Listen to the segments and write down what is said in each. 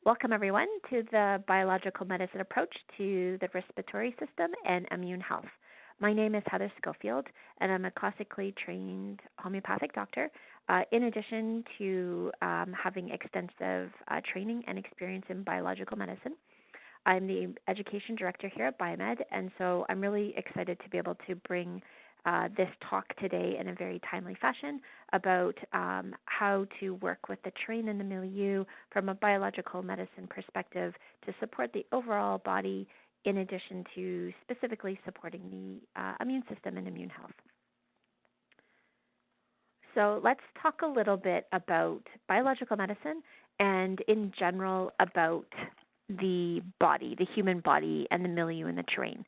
Welcome, everyone, to the biological medicine approach to the respiratory system and immune health. My name is Heather Schofield, and I'm a classically trained homeopathic doctor, in addition to having extensive training and experience in biological medicine. I'm the education director here at Biomed, and so I'm really excited to be able to bring this talk today in a very timely fashion about how to work with the terrain and the milieu from a biological medicine perspective to support the overall body, in addition to specifically supporting the immune system and immune health. So let's talk a little bit about biological medicine and in general about the body, the human body, and the milieu and the terrain.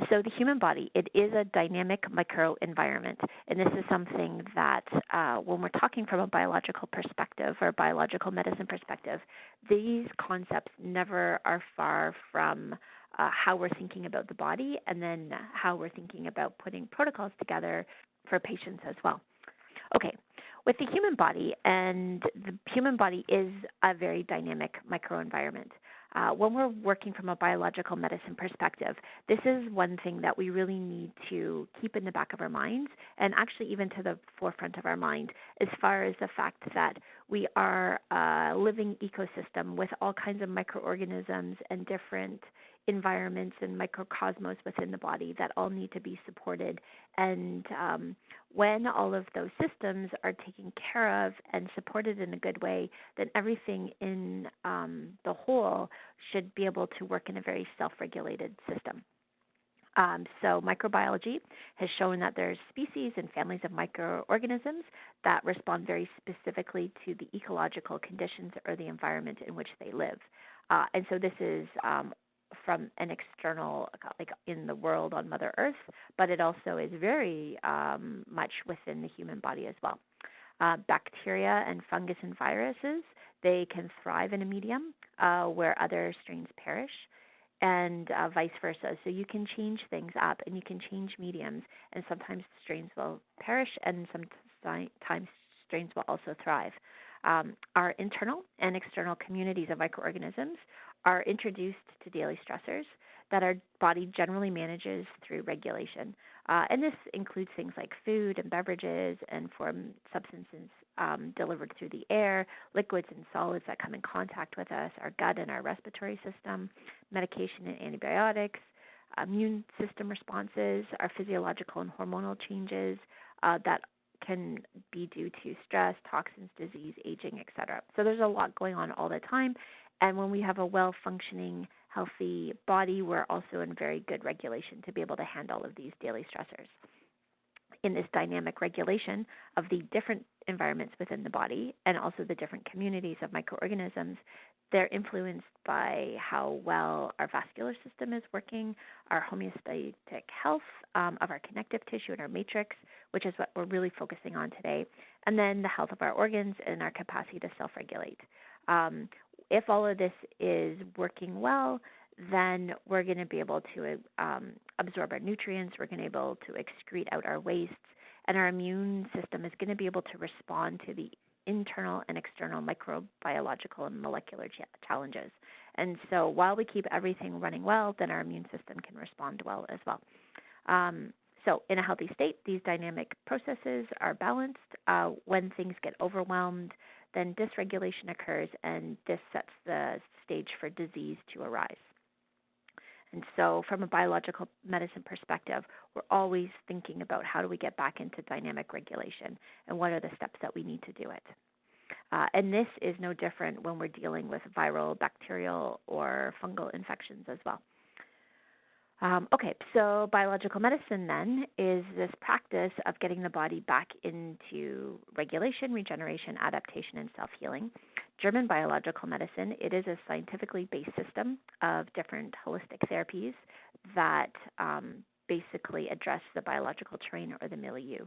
So the human body, it is a dynamic microenvironment, and this is something that when we're talking from a biological perspective or biological medicine perspective, these concepts never are far from how we're thinking about the body and then how we're thinking about putting protocols together for patients as well. Okay, with the human body, and the human body is a very dynamic microenvironment. When we're working from a biological medicine perspective, this is one thing that we really need to keep in the back of our minds, and actually even to the forefront of our mind, as far as the fact that we are a living ecosystem with all kinds of microorganisms and different environments and microcosmos within the body that all need to be supported. And when all of those systems are taken care of and supported in a good way, then everything in the whole should be able to work in a very self-regulated system. So microbiology has shown that there's species and families of microorganisms that respond very specifically to the ecological conditions or the environment in which they live. And so this is from an external, like in the world on Mother Earth, but it also is very much within the human body as well. Bacteria and fungus and viruses, they can thrive in a medium where other strains perish, and vice versa. So you can change things up and you can change mediums, and sometimes strains will perish and sometimes strains will also thrive. Our internal and external communities of microorganisms are introduced to daily stressors that our body generally manages through regulation. And this includes things like food and beverages and foreign substances delivered through the air, liquids and solids that come in contact with us, our gut and our respiratory system, medication and antibiotics, immune system responses, our physiological and hormonal changes that can be due to stress, toxins, disease, aging, etc. So there's a lot going on all the time. And when we have a well-functioning, healthy body, we're also in very good regulation to be able to handle all of these daily stressors. In this dynamic regulation of the different environments within the body and also the different communities of microorganisms, they're influenced by how well our vascular system is working, our homeostatic health of our connective tissue and our matrix, which is what we're really focusing on today, and then the health of our organs and our capacity to self-regulate. If all of this is working well, then we're going to be able to absorb our nutrients, we're going to be able to excrete out our wastes, and our immune system is going to be able to respond to the internal and external microbiological and molecular challenges. And so while we keep everything running well, then our immune system can respond well as well. So in a healthy state, these dynamic processes are balanced. When things get overwhelmed, then dysregulation occurs, and this sets the stage for disease to arise. And so from a biological medicine perspective, we're always thinking about how do we get back into dynamic regulation and what are the steps that we need to do it. And this is no different when we're dealing with viral, bacterial, or fungal infections as well. Okay, so biological medicine then is this practice of getting the body back into regulation, regeneration, adaptation, and self-healing. German biological medicine, it is a scientifically based system of different holistic therapies that basically address the biological terrain or the milieu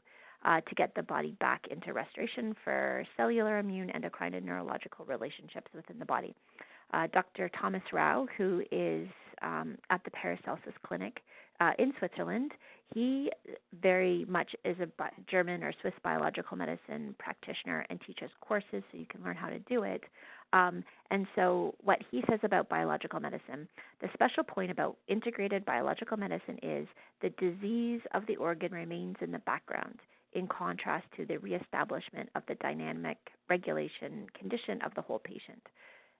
to get the body back into restoration for cellular, immune, endocrine, and neurological relationships within the body. Dr. Thomas Rau, who is at the Paracelsus Clinic in Switzerland, he very much is a German or Swiss biological medicine practitioner and teaches courses so you can learn how to do it. And so what he says about biological medicine, the special point about integrated biological medicine is the disease of the organ remains in the background, in contrast to the reestablishment of the dynamic regulation condition of the whole patient.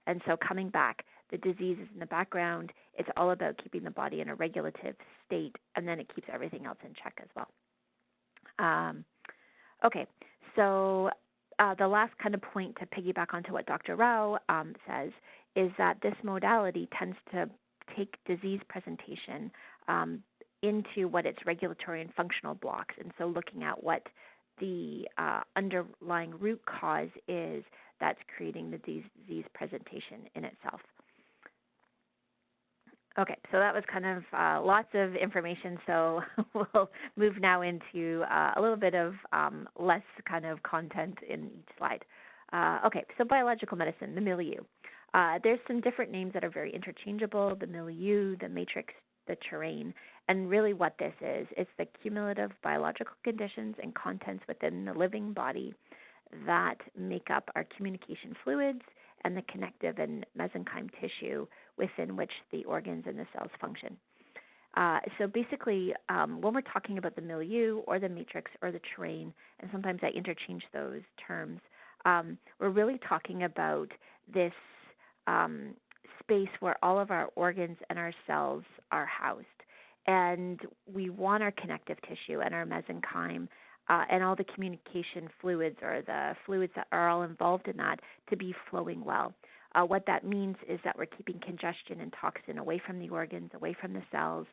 And so coming back, the disease is in the background. It's all about keeping the body in a regulative state, and then it keeps everything else in check as well. Okay, so the last kind of point to piggyback onto what Dr. Rao says is that this modality tends to take disease presentation into what its regulatory and functional blocks, and so looking at what the underlying root cause is that's creating the disease presentation in itself. Okay, so that was kind of lots of information, so we'll move now into a little bit of less kind of content in each slide. Okay, so biological medicine, the milieu. There's some different names that are very interchangeable, the milieu, the matrix, the terrain, and really what this is, it's the cumulative biological conditions and contents within the living body that make up our communication fluids and the connective and mesenchyme tissue within which the organs and the cells function. So basically, when we're talking about the milieu or the matrix or the terrain, and sometimes I interchange those terms, we're really talking about this space where all of our organs and our cells are housed. And we want our connective tissue and our mesenchyme and all the communication fluids or the fluids that are all involved in that to be flowing well. What that means is that we're keeping congestion and toxin away from the organs, away from the cells,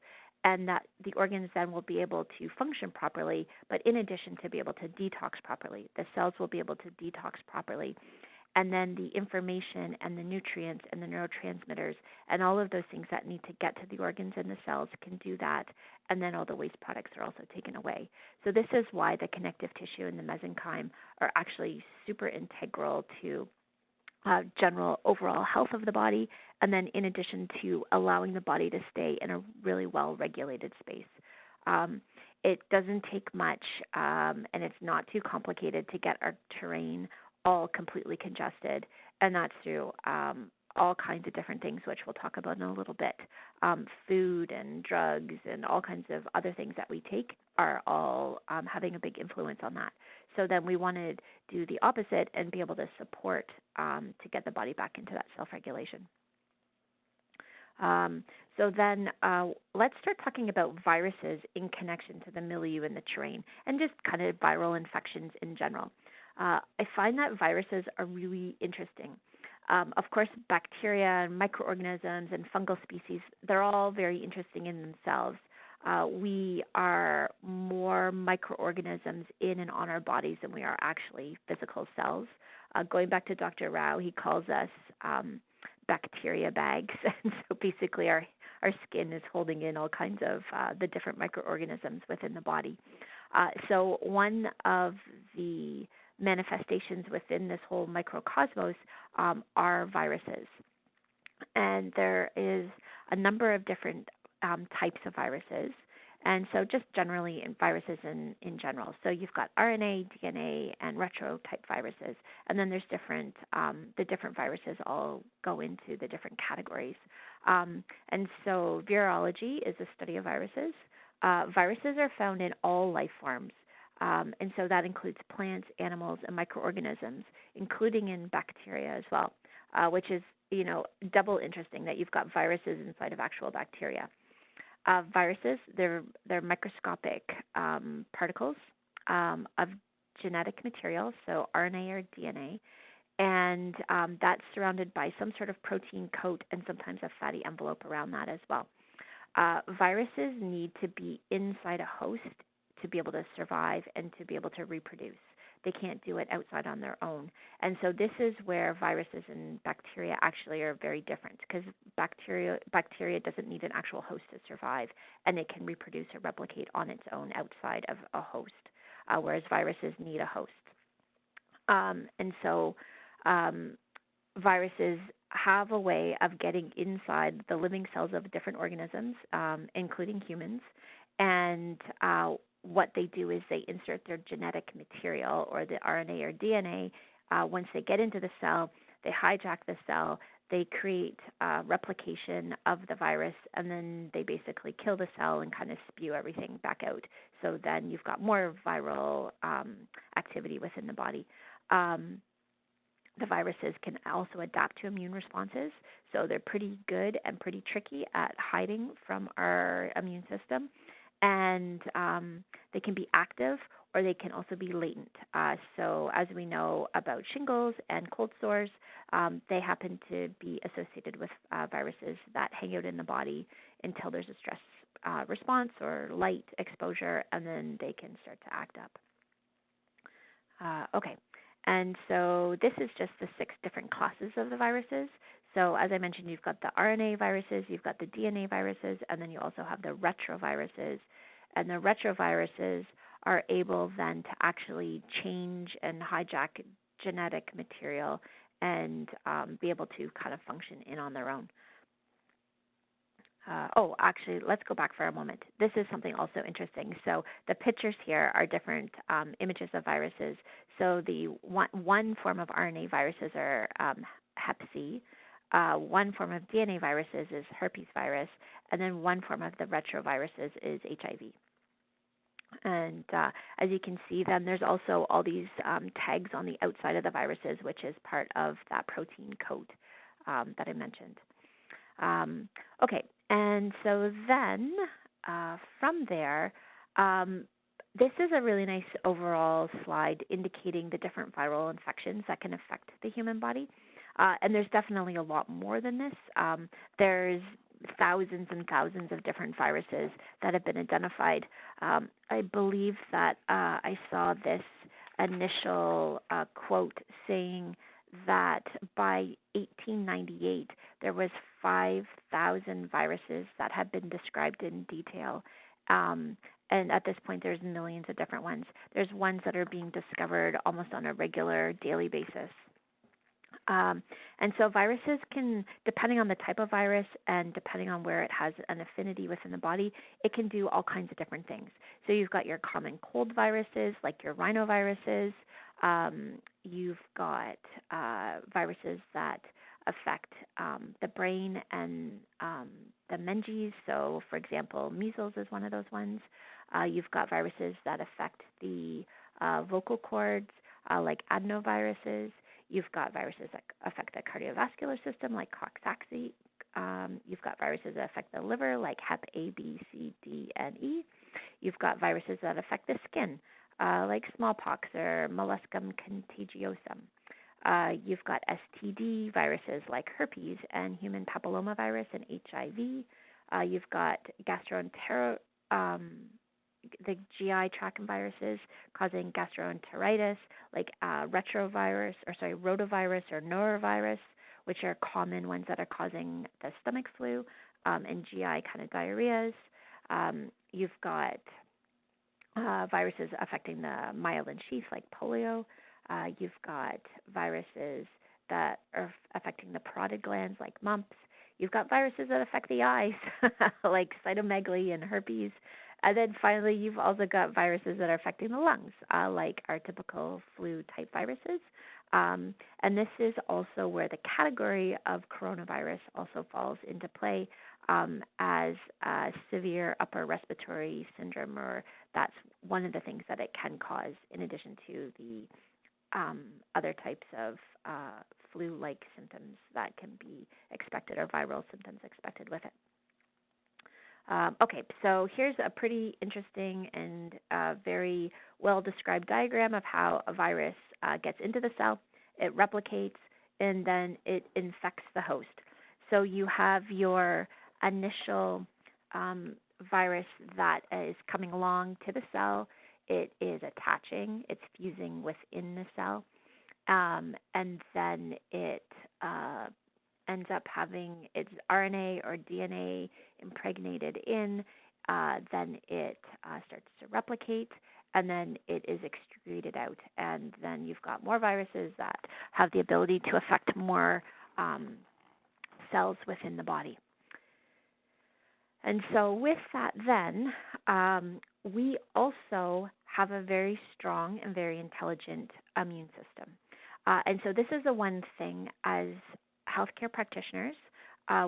and that the organs then will be able to function properly, but in addition to be able to detox properly. The cells will be able to detox properly. And then the information and the nutrients and the neurotransmitters and all of those things that need to get to the organs and the cells can do that, and then all the waste products are also taken away. So this is why the connective tissue and the mesenchyme are actually super integral to general overall health of the body, and then in addition to allowing the body to stay in a really well-regulated space. It doesn't take much, and it's not too complicated to get our terrain all completely congested, and that's through all kinds of different things, which we'll talk about in a little bit. Food and drugs and all kinds of other things that we take are all having a big influence on that. So then we want to do the opposite and be able to support to get the body back into that self-regulation. So then let's start talking about viruses in connection to the milieu and the terrain, and just kind of viral infections in general. I find that viruses are really interesting. Of course, bacteria and microorganisms and fungal species, they're all very interesting in themselves. We are more microorganisms in and on our bodies than we are actually physical cells. Going back to Dr. Rao, he calls us bacteria bags. And so basically our skin is holding in all kinds of the different microorganisms within the body. So one of the manifestations within this whole microcosmos are viruses. And there is a number of different types of viruses. And so just generally in viruses in general. So you've got RNA, DNA, and retro type viruses. And then there's the different viruses all go into the different categories. And so virology is the study of viruses. Viruses are found in all life forms. And so that includes plants, animals, and microorganisms, including in bacteria as well, which is, double interesting that you've got viruses inside of actual bacteria. Viruses, they're microscopic particles of genetic material, so RNA or DNA, and that's surrounded by some sort of protein coat and sometimes a fatty envelope around that as well. Viruses need to be inside a host to be able to survive and to be able to reproduce. They can't do it outside on their own. And so this is where viruses and bacteria actually are very different, because bacteria doesn't need an actual host to survive, and it can reproduce or replicate on its own outside of a host, whereas viruses need a host. And so viruses have a way of getting inside the living cells of different organisms, including humans, and what they do is they insert their genetic material, or the RNA or DNA. Once they get into the cell, they hijack the cell, they create replication of the virus, and then they basically kill the cell and kind of spew everything back out. So then you've got more viral activity within the body. The viruses can also adapt to immune responses, so they're pretty good and pretty tricky at hiding from our immune system. And they can be active or they can also be latent. So as we know about shingles and cold sores, they happen to be associated with viruses that hang out in the body until there's a stress response or light exposure, and then they can start to act up. Okay, and so this is just the 6 different classes of the viruses. So as I mentioned, you've got the RNA viruses, you've got the DNA viruses, and then you also have the retroviruses. And the retroviruses are able then to actually change and hijack genetic material and be able to kind of function in on their own. Actually, let's go back for a moment. This is something also interesting. So the pictures here are different images of viruses. So the one form of RNA viruses are Hep C. One form of DNA viruses is herpes virus, and then one form of the retroviruses is HIV. And as you can see, then there's also all these tags on the outside of the viruses, which is part of that protein coat that I mentioned. Okay, and so then from there, this is a really nice overall slide indicating the different viral infections that can affect the human body. And there's definitely a lot more than this. There's thousands and thousands of different viruses that have been identified. I believe that I saw this initial quote saying that by 1898 there was 5,000 viruses that had been described in detail. And at this point, there's millions of different ones. There's ones that are being discovered almost on a regular daily basis. And so viruses can, depending on the type of virus and depending on where it has an affinity within the body, it can do all kinds of different things. So you've got your common cold viruses, like your rhinoviruses. You've got viruses that affect the brain and the meninges. So, for example, measles is one of those ones. You've got viruses that affect the vocal cords, like adenoviruses. You've got viruses that affect the cardiovascular system, like Coxsackie. You've got viruses that affect the liver, like Hep A, B, C, D, and E. You've got viruses that affect the skin, like smallpox or molluscum contagiosum. You've got STD viruses like herpes and human papillomavirus and HIV. You've got the GI tract viruses causing gastroenteritis, like rotavirus or norovirus, which are common ones that are causing the stomach flu and GI kind of diarrheas. You've got viruses affecting the myelin sheath, like polio. You've got viruses that are affecting the parotid glands, like mumps. You've got viruses that affect the eyes, like cytomegalomy and herpes. And then finally, you've also got viruses that are affecting the lungs, like our typical flu-type viruses. And this is also where the category of coronavirus also falls into play as severe upper respiratory syndrome, or that's one of the things that it can cause in addition to the other types of flu-like symptoms that can be expected, or viral symptoms expected with it. Okay, so here's a pretty interesting and very well-described diagram of how a virus gets into the cell, it replicates, and then it infects the host. So you have your initial virus that is coming along to the cell. It is attaching, it's fusing within the cell, and then it ends up having its RNA or DNA impregnated in, then it starts to replicate, and then it is excreted out. And then you've got more viruses that have the ability to affect more cells within the body. And so with that then, we also have a very strong and very intelligent immune system. And so this is the one thing as healthcare practitioners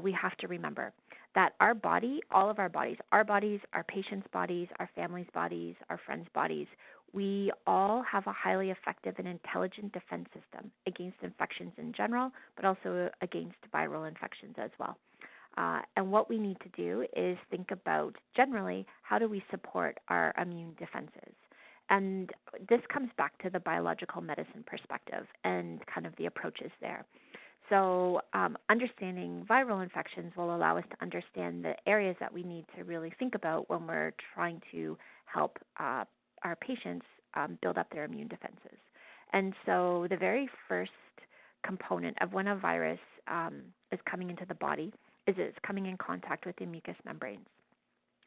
we have to remember that our body, all of our bodies, our patients' bodies, our families' bodies, our friends' bodies, we all have a highly effective and intelligent defense system against infections in general, but also against viral infections as well. And what we need to do is think about generally how do we support our immune defenses. And this comes back to the biological medicine perspective and kind of the approaches there. So understanding viral infections will allow us to understand the areas that we need to really think about when we're trying to help our patients build up their immune defenses. And so the very first component of when a virus is coming into the body is it's coming in contact with the mucous membranes.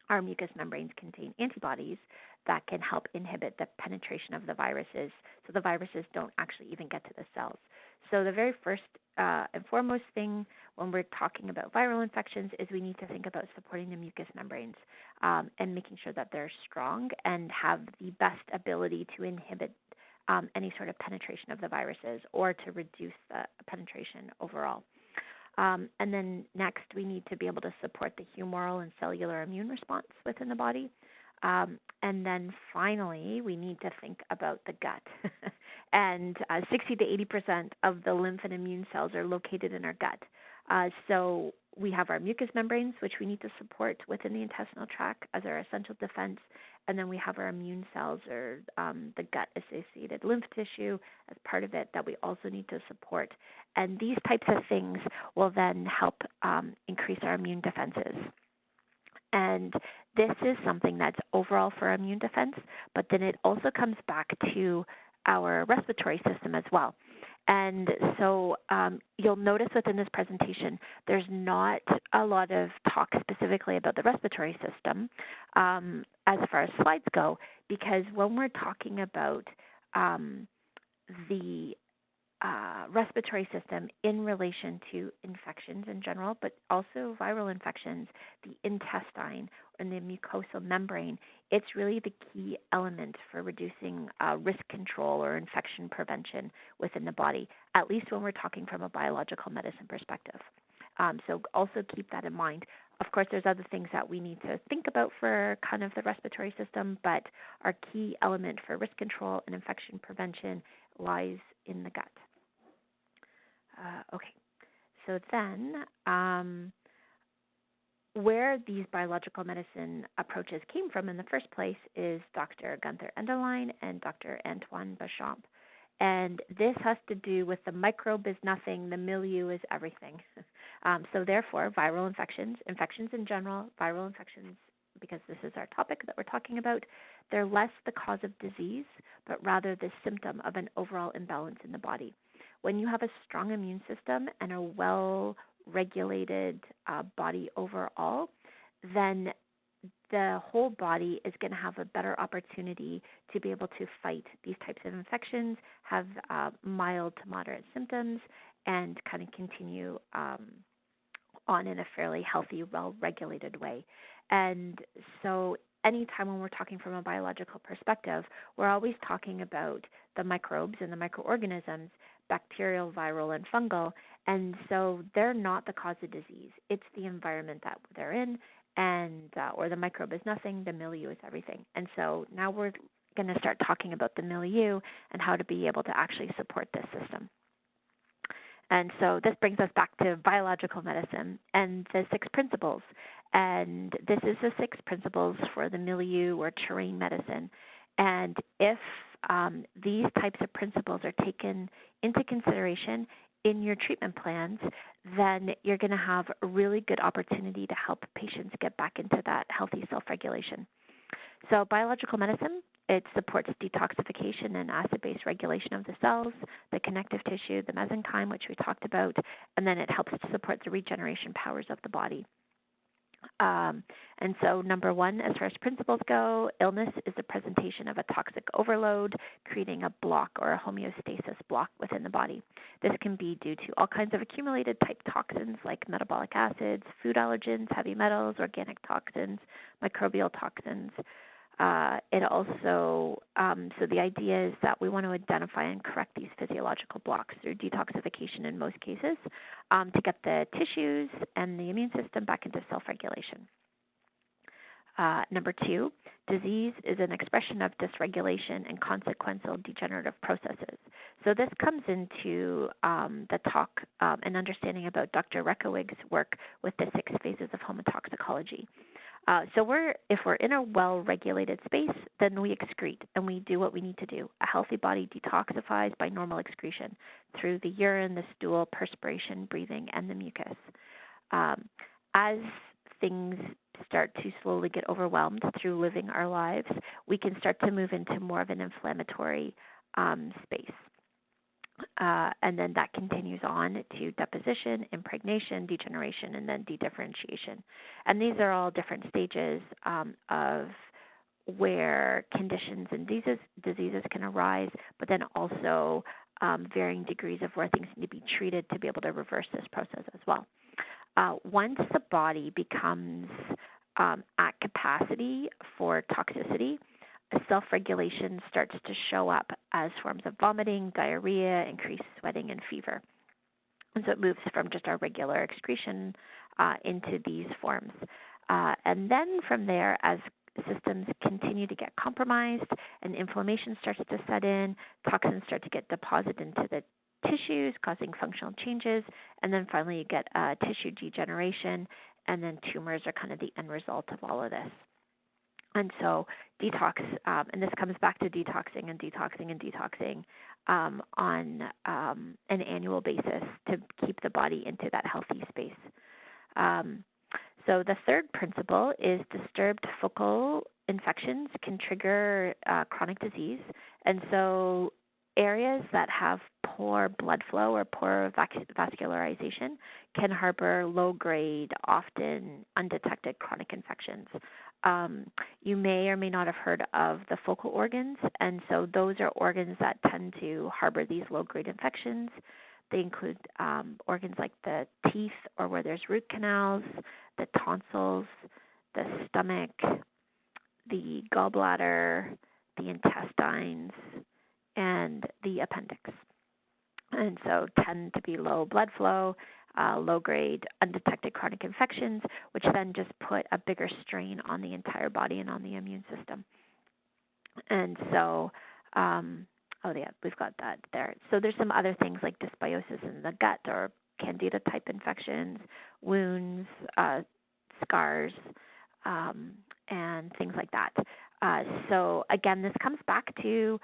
Our mucous membranes contain antibodies that can help inhibit the penetration of the viruses, so the viruses don't actually even get to the cells. So the very first and foremost thing when we're talking about viral infections is we need to think about supporting the mucous membranes and making sure that they're strong and have the best ability to inhibit any sort of penetration of the viruses or to reduce the penetration overall. And then next, we need to be able to support the humoral and cellular immune response within the body. And then finally, we need to think about the gut. And 60 to 80% of the lymph and immune cells are located in our gut. So we have our mucous membranes, which we need to support within the intestinal tract as our essential defense. And then we have our immune cells or the gut-associated lymph tissue as part of it that we also need to support. And these types of things will then help increase our immune defenses. And this is something that's overall for immune defense, but then it also comes back to our respiratory system as well. And so you'll notice within this presentation, there's not a lot of talk specifically about the respiratory system as far as slides go, because when we're talking about the respiratory system in relation to infections in general, but also viral infections, the intestine and the mucosal membrane, it's really the key element for reducing risk control or infection prevention within the body, at least when we're talking from a biological medicine perspective. So also keep that in mind. Of course, there's other things that we need to think about for kind of the respiratory system, but our key element for risk control and infection prevention lies in the gut. Okay, so then where these biological medicine approaches came from in the first place is Dr. Gunther Enderlein and Dr. Antoine Bechamp. And this has to do with the microbe is nothing, the milieu is everything. So therefore, viral infections, infections in general, viral infections, because this is our topic that we're talking about, they're less the cause of disease, but rather the symptom of an overall imbalance in the body. When you have a strong immune system and a well-regulated body overall, then the whole body is going to have a better opportunity to be able to fight these types of infections, have mild to moderate symptoms, and kind of continue on in a fairly healthy, well-regulated way. And so anytime when we're talking from a biological perspective, we're always talking about the microbes and the microorganisms, bacterial, viral, and fungal, and so they're not the cause of disease. It's the environment that they're in, and or the microbe is nothing, the milieu is everything. And so now we're going to start talking about the milieu and how to be able to actually support this system. And so this brings us back to biological medicine and the 6 principles. And this is the 6 principles for the milieu or terrain medicine. And if these types of principles are taken into consideration in your treatment plans, then you're going to have a really good opportunity to help patients get back into that healthy self-regulation. So biological medicine, it supports detoxification and acid-based regulation of the cells, the connective tissue, the mesenchyme, which we talked about, and then it helps to support the regeneration powers of the body. And so number 1, as far as principles go, illness is the presentation of a toxic overload, creating a block or a homeostasis block within the body. This can be due to all kinds of accumulated type toxins like metabolic acids, food allergens, heavy metals, organic toxins, microbial toxins. It also, so the idea is that we want to identify and correct these physiological blocks through detoxification in most cases to get the tissues and the immune system back into self-regulation. Number 2, disease is an expression of dysregulation and consequential degenerative processes. So this comes into the talk and understanding about Dr. Rekowig's work with the 6 phases of homotoxicology. So if we're in a well-regulated space, then we excrete and we do what we need to do. A healthy body detoxifies by normal excretion through the urine, the stool, perspiration, breathing, and the mucus. As things start to slowly get overwhelmed through living our lives, we can start to move into more of an inflammatory space. And then that continues on to deposition, impregnation, degeneration, and then dedifferentiation. And these are all different stages of where conditions and diseases can arise, but then also varying degrees of where things need to be treated to be able to reverse this process as well. Once the body becomes at capacity for toxicity, self-regulation starts to show up as forms of vomiting, diarrhea, increased sweating, and fever. And so it moves from just our regular excretion into these forms. And then from there, as systems continue to get compromised and inflammation starts to set in, toxins start to get deposited into the tissues, causing functional changes, and then finally you get tissue degeneration, and then tumors are kind of the end result of all of this. And so detox, and this comes back to detoxing and detoxing and detoxing on an annual basis to keep the body into that healthy space. So the third principle is disturbed focal infections can trigger chronic disease. And so areas that have poor blood flow or poor vascularization can harbor low-grade, often undetected chronic infections. You may or may not have heard of the focal organs, and so those are organs that tend to harbor these low-grade infections. They include organs like the teeth, or where there's root canals, the tonsils, the stomach, the gallbladder, the intestines, and the appendix. And so tend to be low blood flow, low-grade, undetected chronic infections, which then just put a bigger strain on the entire body and on the immune system. And so, we've got that there. So there's some other things like dysbiosis in the gut or candida-type infections, wounds, scars, and things like that. So again, this comes back to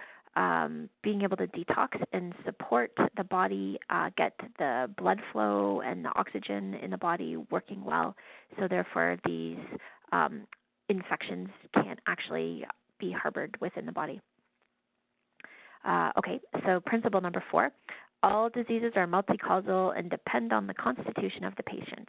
being able to detox and support the body, get the blood flow and the oxygen in the body working well. So therefore, these infections can't actually be harbored within the body. Okay, so principle number 4. All diseases are multi-causal and depend on the constitution of the patient.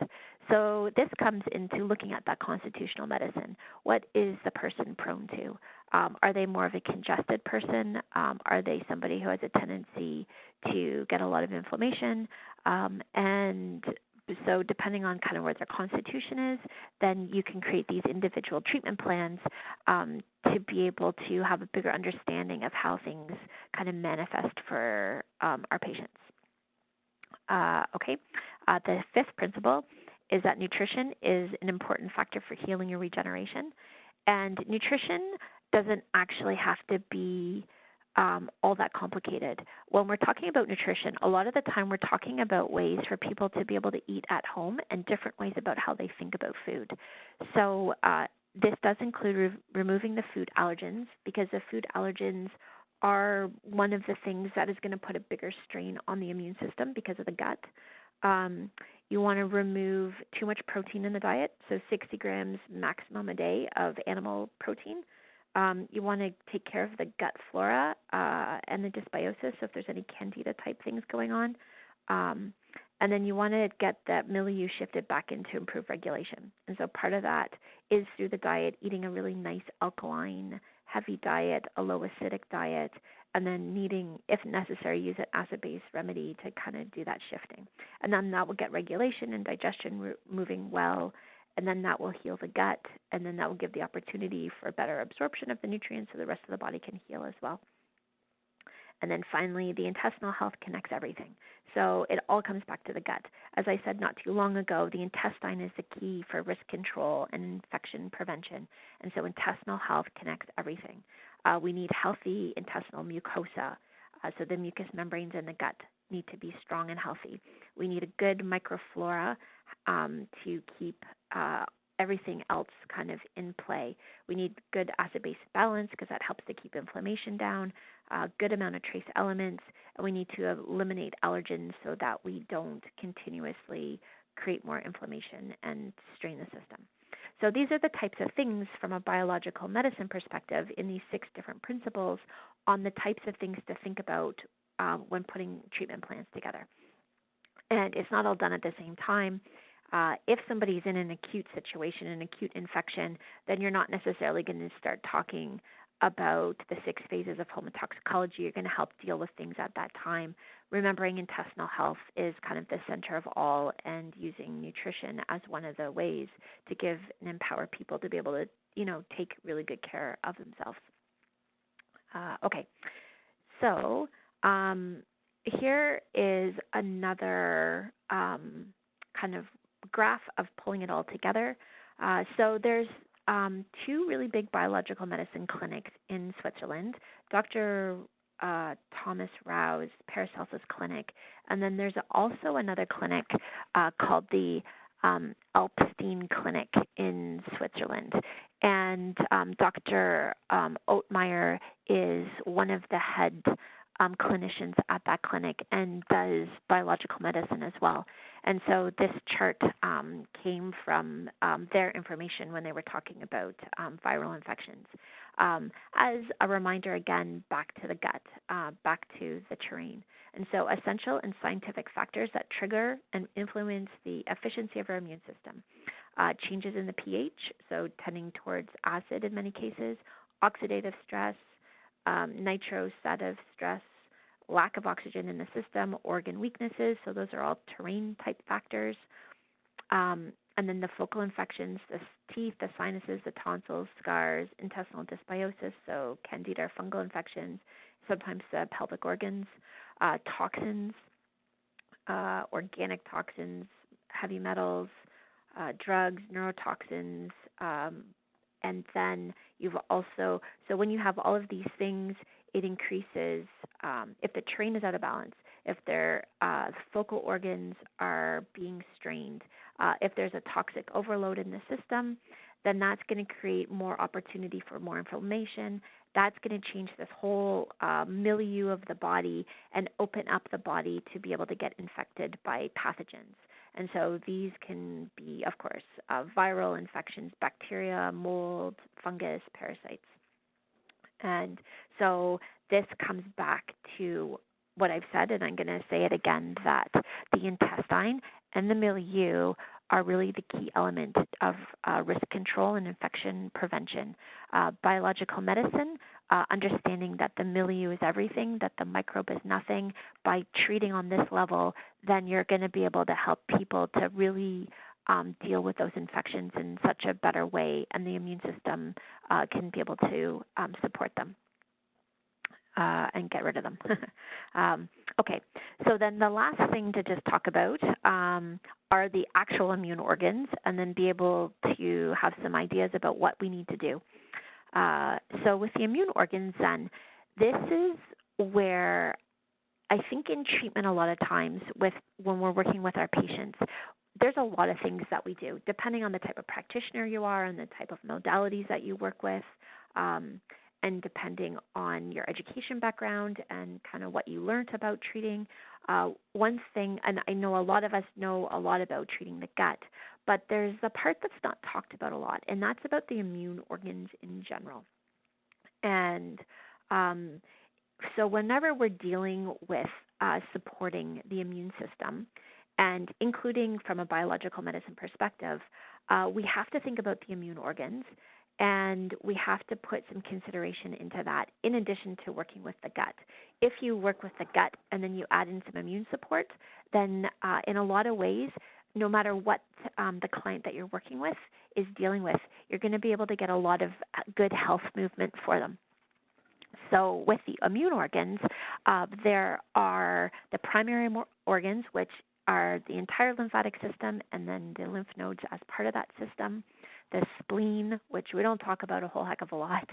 So this comes into looking at that constitutional medicine. What is the person prone to? Are they more of a congested person? Are they somebody who has a tendency to get a lot of inflammation? And so depending on kind of where their constitution is, then you can create these individual treatment plans to be able to have a bigger understanding of how things kind of manifest for our patients. The 5th principle is that nutrition is an important factor for healing and regeneration. And nutrition doesn't actually have to be all that complicated. When we're talking about nutrition, a lot of the time we're talking about ways for people to be able to eat at home and different ways about how they think about food. So this does include removing the food allergens, because the food allergens are one of the things that is going to put a bigger strain on the immune system because of the gut. You want to remove too much protein in the diet, so 60 grams maximum a day of animal protein. You want to take care of the gut flora and the dysbiosis, so if there's any candida type things going on. And then you want to get that milieu shifted back into improved regulation. And so part of that is through the diet, eating a really nice alkaline, heavy diet, a low acidic diet, and then needing, if necessary, use an acid-based remedy to kind of do that shifting. And then that will get regulation and digestion moving well, and then that will heal the gut, and then that will give the opportunity for better absorption of the nutrients so the rest of the body can heal as well. And then finally, the intestinal health connects everything. So it all comes back to the gut. As I said not too long ago, the intestine is the key for risk control and infection prevention. And so intestinal health connects everything. We need healthy intestinal mucosa. So the mucous membranes in the gut need to be strong and healthy. We need a good microflora to keep everything else kind of in play. We need good acid-base balance because that helps to keep inflammation down, a good amount of trace elements, and we need to eliminate allergens so that we don't continuously create more inflammation and strain the system. So these are the types of things from a biological medicine perspective in these 6 different principles on the types of things to think about when putting treatment plans together. And it's not all done at the same time. If somebody's in an acute situation, an acute infection, then you're not necessarily going to start talking about the 6 phases of homotoxicology. You're going to help deal with things at that time. Remembering intestinal health is kind of the center of all, and using nutrition as one of the ways to give and empower people to be able to, take really good care of themselves. Okay, so here is another kind of graph of pulling it all together. So there's 2 really big biological medicine clinics in Switzerland, Dr. Thomas Rau's Paracelsus Clinic, and then there's also another clinic called the Alpstein Clinic in Switzerland. And Dr. Ottmeyer is one of the head clinicians at that clinic and does biological medicine as well. And so this chart came from their information when they were talking about viral infections. As a reminder, again, back to the gut, back to the terrain. And so essential and scientific factors that trigger and influence the efficiency of our immune system. Changes in the pH, so tending towards acid in many cases, oxidative stress, nitrosative stress, lack of oxygen in the system, organ weaknesses, so those are all terrain-type factors. And then the focal infections, the teeth, the sinuses, the tonsils, scars, intestinal dysbiosis, so candida or fungal infections, sometimes the pelvic organs, toxins, organic toxins, heavy metals, drugs, neurotoxins, and then you've also, so when you have all of these things, it increases, if the terrain is out of balance, if their focal organs are being strained, if there's a toxic overload in the system, then that's going to create more opportunity for more inflammation. That's going to change this whole milieu of the body and open up the body to be able to get infected by pathogens. And so these can be, of course, viral infections, bacteria, mold, fungus, parasites. And so this comes back to what I've said, and I'm going to say it again, that the intestine and the milieu are really the key element of risk control and infection prevention. Biological medicine, understanding that the milieu is everything, that the microbe is nothing. By treating on this level, then you're going to be able to help people to really deal with those infections in such a better way, and the immune system can be able to support them and get rid of them. Okay, so then the last thing to just talk about are the actual immune organs, and then be able to have some ideas about what we need to do. So with the immune organs then, this is where I think in treatment a lot of times when we're working with our patients, there's a lot of things that we do, depending on the type of practitioner you are and the type of modalities that you work with, and depending on your education background and kind of what you learned about treating. One thing, and I know a lot of us know a lot about treating the gut, but there's a part that's not talked about a lot, and that's about the immune organs in general. And so whenever we're dealing with supporting the immune system, and including from a biological medicine perspective, we have to think about the immune organs, and we have to put some consideration into that in addition to working with the gut. If you work with the gut and then you add in some immune support, then in a lot of ways, no matter what the client that you're working with is dealing with, you're going to be able to get a lot of good health movement for them. So with the immune organs, there are the primary organs, which are the entire lymphatic system, and then the lymph nodes as part of that system, the spleen, which we don't talk about a whole heck of a lot,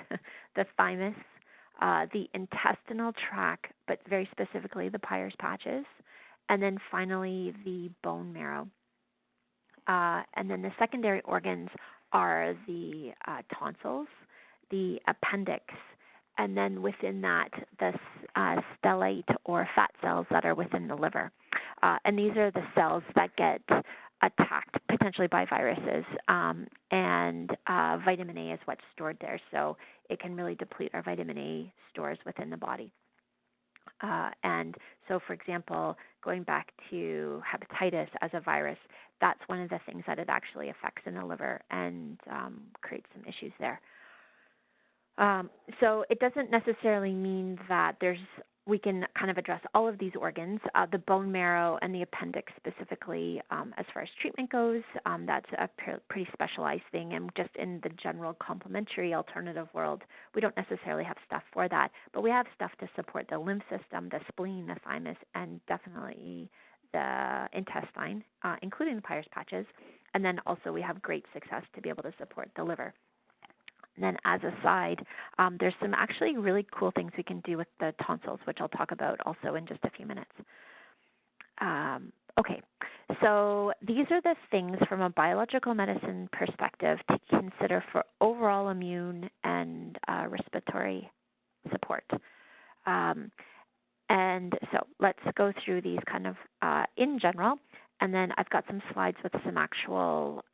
the thymus, the intestinal tract, but very specifically the Peyer's patches, and then finally the bone marrow. And then the secondary organs are the tonsils, the appendix, and then within that, the stellate or fat cells that are within the liver. And these are the cells that get attacked potentially by viruses, and vitamin A is what's stored there, so it can really deplete our vitamin A stores within the body. And so, for example, going back to hepatitis as a virus, that's one of the things that it actually affects in the liver and creates some issues there. So it doesn't necessarily mean that we can kind of address all of these organs. The bone marrow and the appendix specifically, as far as treatment goes, that's a pretty specialized thing. And just in the general complementary alternative world, we don't necessarily have stuff for that. But we have stuff to support the lymph system, the spleen, the thymus, and definitely the intestine, including the Peyer's patches. And then also we have great success to be able to support the liver. And then as a side, there's some actually really cool things we can do with the tonsils, which I'll talk about also in just a few minutes. Okay, so these are the things from a biological medicine perspective to consider for overall immune and respiratory support. And so let's go through these kind of in general, and then I've got some slides with some actual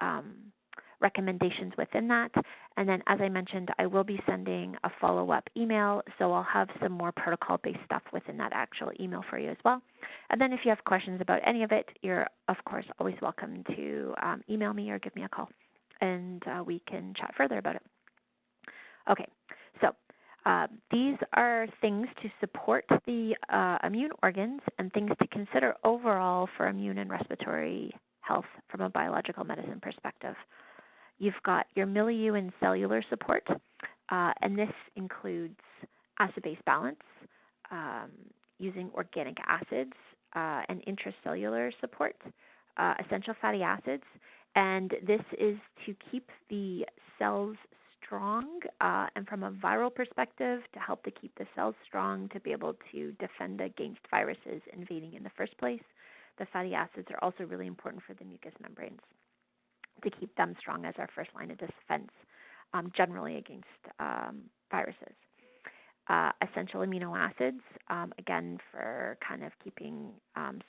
recommendations within that. And then, as I mentioned, I will be sending a follow-up email, so I'll have some more protocol-based stuff within that actual email for you as well. And then if you have questions about any of it, you're, of course, always welcome to email me or give me a call, and we can chat further about it. Okay, so these are things to support the immune organs and things to consider overall for immune and respiratory health from a biological medicine perspective. You've got your milieu and cellular support, and this includes acid-base balance, using organic acids and intracellular support, essential fatty acids, and this is to keep the cells strong, and from a viral perspective, to help to keep the cells strong to be able to defend against viruses invading in the first place. The fatty acids are also really important for the mucous membranes, to keep them strong as our first line of defense, generally against viruses. Essential amino acids, again, for kind of keeping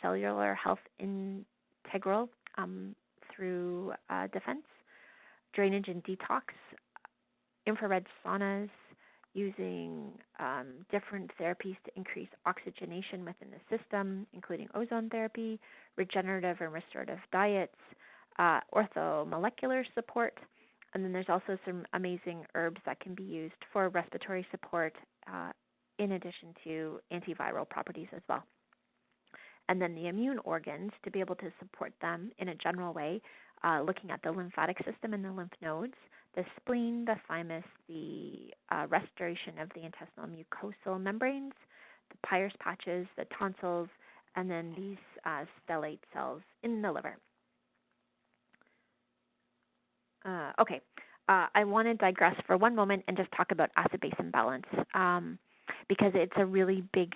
cellular health integral through defense. Drainage and detox, infrared saunas, using different therapies to increase oxygenation within the system, including ozone therapy, regenerative and restorative diets, orthomolecular support, and then there's also some amazing herbs that can be used for respiratory support in addition to antiviral properties as well. And then the immune organs, to be able to support them in a general way, looking at the lymphatic system and the lymph nodes, the spleen, the thymus, the restoration of the intestinal mucosal membranes, the Peyer's patches, the tonsils, and then these stellate cells in the liver. Okay, I want to digress for one moment and just talk about acid-base imbalance, because it's a really big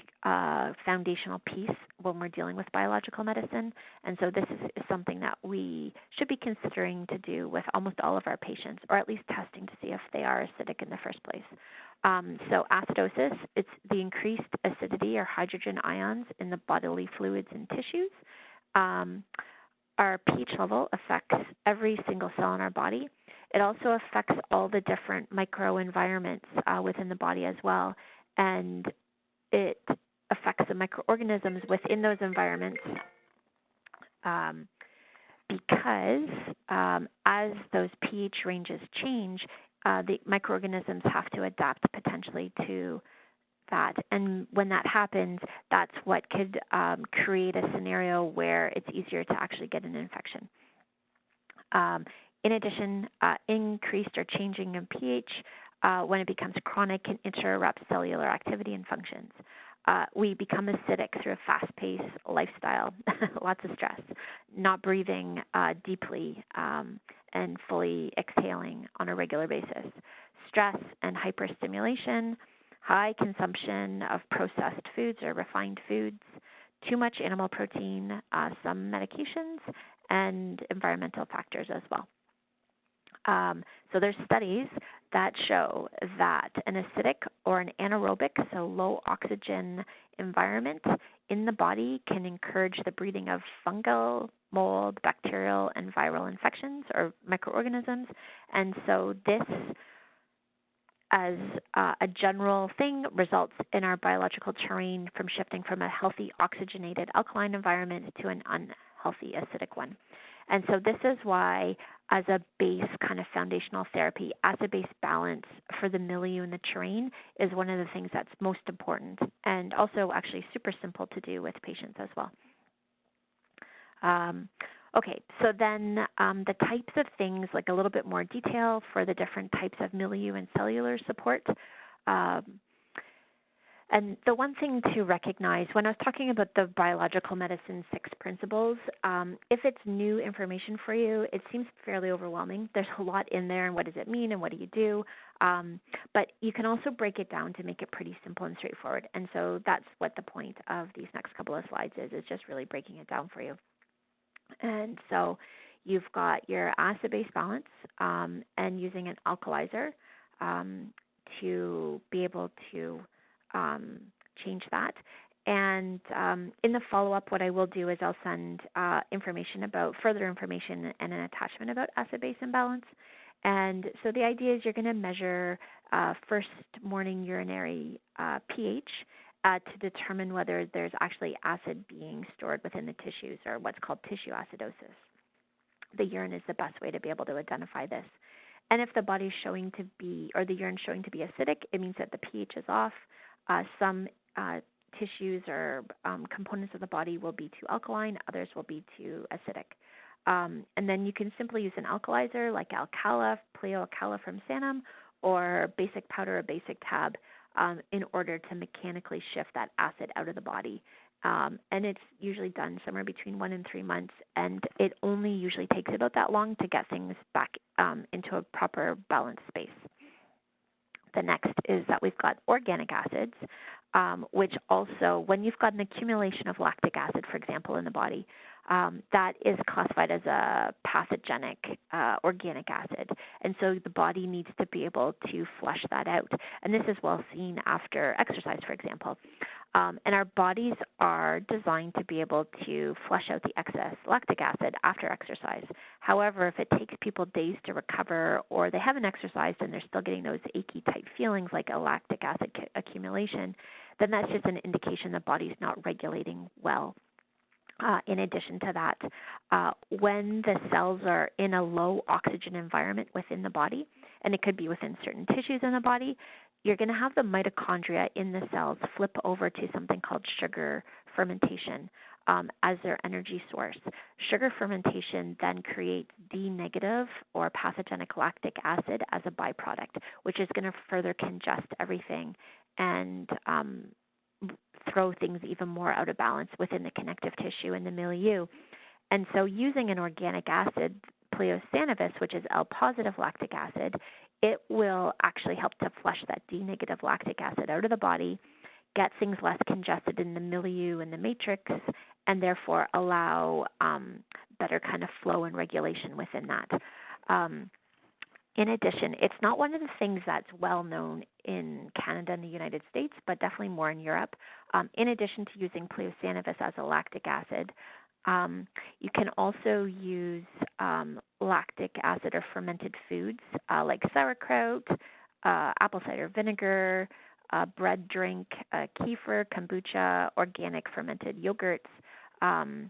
foundational piece when we're dealing with biological medicine. And so this is something that we should be considering to do with almost all of our patients, or at least testing to see if they are acidic in the first place. So acidosis, it's the increased acidity or hydrogen ions in the bodily fluids and tissues. Our pH level affects every single cell in our body. It also affects all the different microenvironments within the body as well, and it affects the microorganisms within those environments because as those pH ranges change, the microorganisms have to adapt potentially to that. And when that happens, that's what could create a scenario where it's easier to actually get an infection. In addition, increased or changing in pH when it becomes chronic can interrupt cellular activity and functions. We become acidic through a fast-paced lifestyle, lots of stress, not breathing deeply and fully exhaling on a regular basis. Stress and hyperstimulation, high consumption of processed foods or refined foods, too much animal protein, some medications, and environmental factors as well. So there's studies that show that an acidic or an anaerobic, so low oxygen environment in the body can encourage the breeding of fungal, mold, bacterial, and viral infections or microorganisms. And so this, as a general thing, results in our biological terrain from shifting from a healthy oxygenated alkaline environment to an unhealthy acidic one. And so this is why, as a base kind of foundational therapy, acid-base balance for the milieu and the terrain is one of the things that's most important, and also actually super simple to do with patients as well. Okay, so then the types of things, like a little bit more detail for the different types of milieu and cellular support. And the one thing to recognize, when I was talking about the biological medicine 6 principles, if it's new information for you, it seems fairly overwhelming. There's a lot in there, and what does it mean, and what do you do? But you can also break it down to make it pretty simple and straightforward. And so that's what the point of these next couple of slides is just really breaking it down for you. And so you've got your acid-base balance and using an alkalizer to be able to change that. And in the follow-up, what I will do is I'll send further information and an attachment about acid-base imbalance. And so the idea is you're going to measure first morning urinary pH to determine whether there's actually acid being stored within the tissues, or what's called tissue acidosis. The urine is the best way to be able to identify this. And if the body's showing to be, or the urine's showing to be acidic, it means that the pH is off. Some tissues or components of the body will be too alkaline, others will be too acidic. And then you can simply use an alkalizer like Alcala, Pleo Alcala from Sanum, or basic powder or basic tab in order to mechanically shift that acid out of the body. And it's usually done somewhere between 1 and 3 months, and it only usually takes about that long to get things back into a proper balanced space. The next is that we've got organic acids, which also, when you've got an accumulation of lactic acid, for example, in the body, that is classified as a pathogenic organic acid. And so the body needs to be able to flush that out. And this is well seen after exercise, for example. And our bodies are designed to be able to flush out the excess lactic acid after exercise. However, if it takes people days to recover, or they haven't exercised and they're still getting those achy type feelings like a lactic acid accumulation, then that's just an indication the body's not regulating well. In addition to that, when the cells are in a low oxygen environment within the body, and it could be within certain tissues in the body, you're going to have the mitochondria in the cells flip over to something called sugar fermentation as their energy source. Sugar fermentation then creates D negative or pathogenic lactic acid as a byproduct, which is going to further congest everything and throw things even more out of balance within the connective tissue and the milieu. And so using an organic acid, pleosanavis, which is L-positive lactic acid, it will actually help to flush that D-negative lactic acid out of the body, get things less congested in the milieu and the matrix, and therefore allow better kind of flow and regulation within that. In addition, it's not one of the things that's well known in Canada and the United States, but definitely more in Europe. In addition to using pleosanavis as a lactic acid, you can also use lactic acid or fermented foods like sauerkraut, apple cider vinegar, bread drink, kefir, kombucha, organic fermented yogurts, and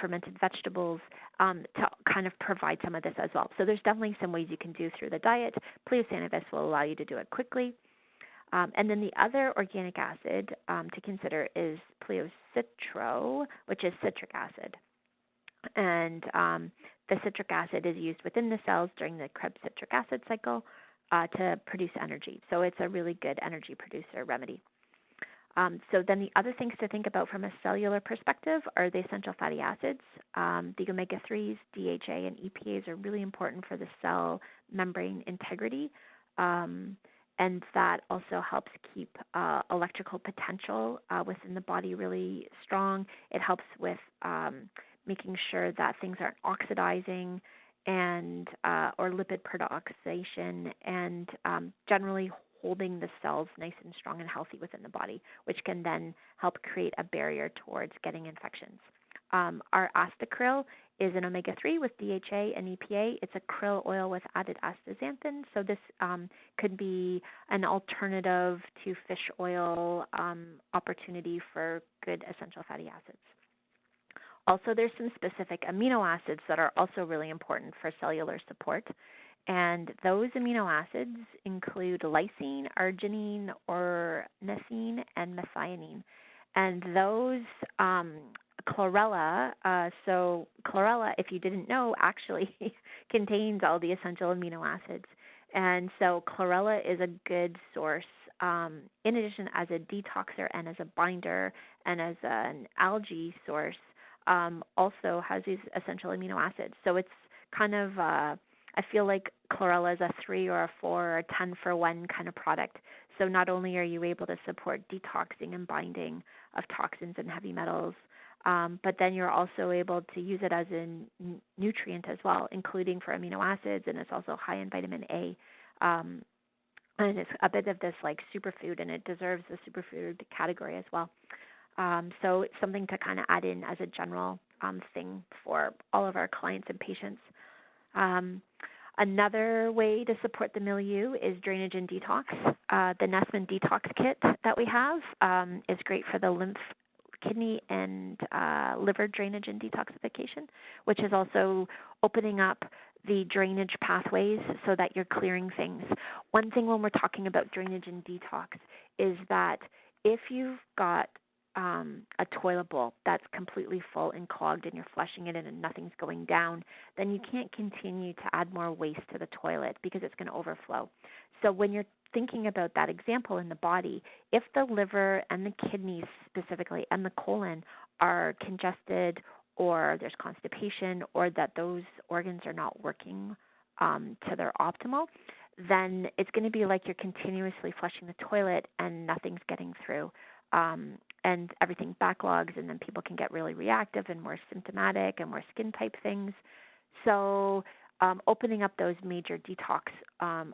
fermented vegetables to kind of provide some of this as well. So there's definitely some ways you can do through the diet. Pleosanavis will allow you to do it quickly. And then the other organic acid to consider is pleocitro, which is citric acid. And the citric acid is used within the cells during the Krebs citric acid cycle to produce energy. So it's a really good energy producer remedy. So then the other things to think about from a cellular perspective are the essential fatty acids. The omega-3s, DHA, and EPAs are really important for the cell membrane integrity. And that also helps keep electrical potential within the body really strong. It helps with making sure that things aren't oxidizing and or lipid peroxidation, and generally holding the cells nice and strong and healthy within the body, which can then help create a barrier towards getting infections. Our astacryl is an omega-3 with DHA and EPA. It's a krill oil with added astaxanthin, so this could be an alternative to fish oil opportunity for good essential fatty acids. Also, there's some specific amino acids that are also really important for cellular support, and those amino acids include lysine, arginine, ornithine, and methionine. And those chlorella, so chlorella, if you didn't know, actually contains all the essential amino acids. And so chlorella is a good source, in addition as a detoxer and as a binder and as an algae source, also has these essential amino acids. So it's kind of, I feel like chlorella is a 3 or a 4 or a 10 for 1 kind of product. So not only are you able to support detoxing and binding of toxins and heavy metals, but then you're also able to use it as a nutrient as well, including for amino acids, and it's also high in vitamin A. And it's a bit of this like superfood, and it deserves the superfood category as well. So it's something to kind of add in as a general thing for all of our clients and patients. Another way to support the milieu is drainage and detox. The Nessman Detox Kit that we have is great for the lymph, kidney, and liver drainage and detoxification, which is also opening up the drainage pathways so that you're clearing things. One thing when we're talking about drainage and detox is that if you've got a toilet bowl that's completely full and clogged and you're flushing it in and nothing's going down, then you can't continue to add more waste to the toilet because it's going to overflow. So when you're thinking about that example in the body, if the liver and the kidneys specifically and the colon are congested, or there's constipation, or that those organs are not working to their optimal, then it's going to be like you're continuously flushing the toilet and nothing's getting through. And everything backlogs, and then people can get really reactive and more symptomatic and more skin type things. So opening up those major detox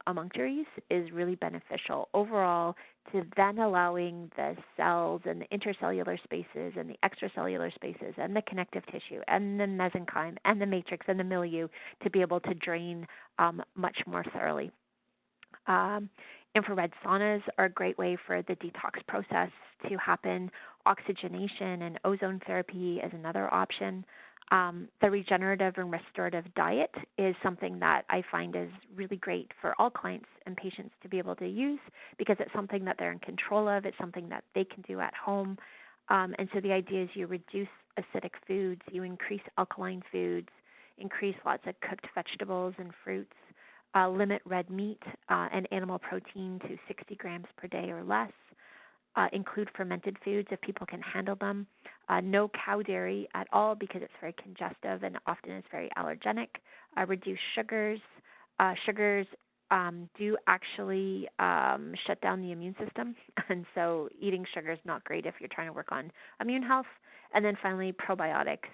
emunctories is really beneficial overall to then allowing the cells and the intercellular spaces and the extracellular spaces and the connective tissue and the mesenchyme and the matrix and the milieu to be able to drain much more thoroughly. Infrared saunas are a great way for the detox process to happen. Oxygenation and ozone therapy is another option. The regenerative and restorative diet is something that I find is really great for all clients and patients to be able to use because it's something that they're in control of. It's something that they can do at home. And so the idea is you reduce acidic foods, you increase alkaline foods, increase lots of cooked vegetables and fruits, limit red meat and animal protein to 60 grams per day or less, include fermented foods if people can handle them, no cow dairy at all because it's very congestive and often is very allergenic, reduce sugars. Sugars do actually shut down the immune system, and so eating sugar is not great if you're trying to work on immune health. And then finally, probiotics,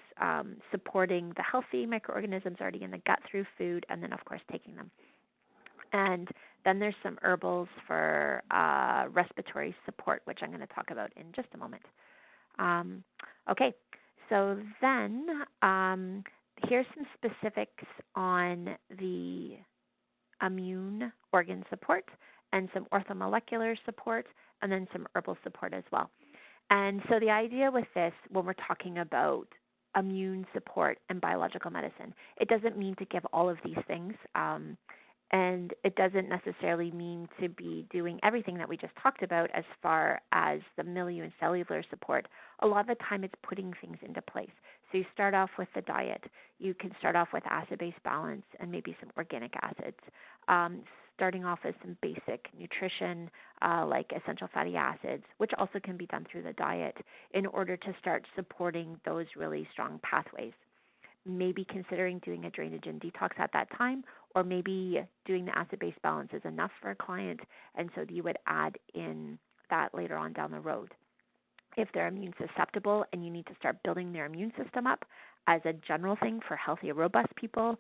supporting the healthy microorganisms already in the gut through food, and then, of course, taking them. And then there's some herbals for respiratory support, which I'm going to talk about in just a moment. Okay, so then here's some specifics on the immune organ support and some orthomolecular support, and then some herbal support as well. And so the idea with this, when we're talking about immune support and biological medicine, it doesn't mean to give all of these things. And it doesn't necessarily mean to be doing everything that we just talked about as far as the milieu and cellular support. A lot of the time it's putting things into place. So you start off with the diet. You can start off with acid-base balance and maybe some organic acids. Starting off with some basic nutrition like essential fatty acids, which also can be done through the diet in order to start supporting those really strong pathways. Maybe considering doing a drainage and detox at that time, or maybe doing the acid-base balance is enough for a client, and so you would add in that later on down the road. If they're immune susceptible and you need to start building their immune system up as a general thing for healthy, robust people,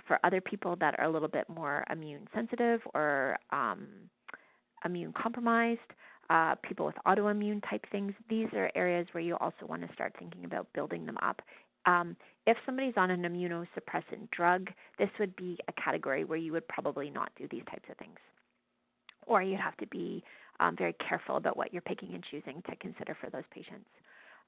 for other people that are a little bit more immune sensitive or immune compromised, people with autoimmune type things, these are areas where you also want to start thinking about building them up. If somebody's on an immunosuppressant drug, this would be a category where you would probably not do these types of things. Or you'd have to be very careful about what you're picking and choosing to consider for those patients.